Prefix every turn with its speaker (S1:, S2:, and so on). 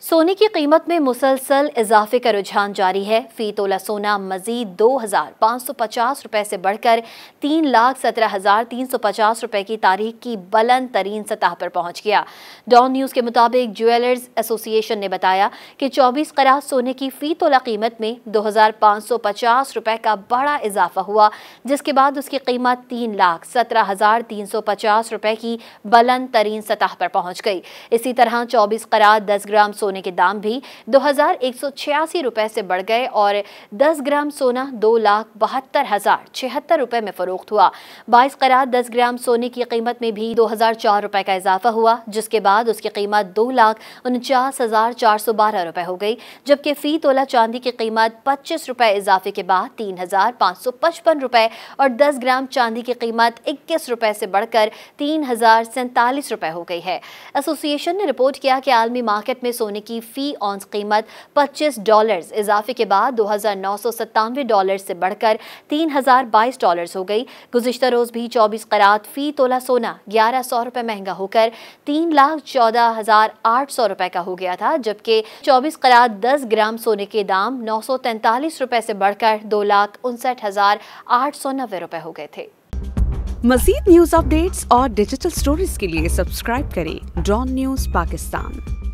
S1: सोने की कीमत में मुसलसल इजाफे का रुझान जारी है। फी तोला सोना मजीद 2,550 रुपए से बढ़कर 3,17,350 रुपए की तारीख की बुलंद तरीन सतह पर पहुंच गया। डॉन न्यूज के मुताबिक ज्वेलर्स एसोसिएशन ने बताया कि 24 कैरेट सोने की फी तोला कीमत में 2,550 रुपए का बड़ा इजाफा हुआ, जिसके बाद उसकी कीमत 3,17,350 रुपए की बुलंद तरीन सतह पर पहुंच गई। इसी तरह 24 कैरेट 10 ग्राम सोने के दाम भी 2,186 रुपए से बढ़ गए और 10 ग्राम सोना 2,72,076 रुपए में फरोख्त हुआ। 22 कैरेट 10 ग्राम सोने की कीमत में भी 2,004 रुपए का इजाफा हुआ, जिसके बाद उसकी कीमत 2,49,412 रुपए हो गई, जबकि फी तोला चांदी की कीमत 25 रुपए इजाफे के बाद 3,555 रुपए और 10 ग्राम चांदी की कीमत 21 रुपए से बढ़कर 3,047 रुपए हो गई है। एसोसिएशन ने रिपोर्ट किया कि आलमी मार्केट में सोने की फी ऑन्स कीमत $25 इजाफे के बाद $2,997 से बढ़कर $3,022 हो गई। गुज़िश्ता रोज भी 24 कैरेट फी तोला सोना 1,100 रुपए महंगा होकर 3,14,800 रुपए का हो गया था, जबकि 24 कैरेट 10 ग्राम सोने के दाम 943 रुपए से बढ़कर 2,59,890 रुपए हो गए थे।
S2: मज़ीद न्यूज़ अपडेट्स और डिजिटल स्टोरीज के लिए सब्सक्राइब करें डॉन न्यूज़ पाकिस्तान।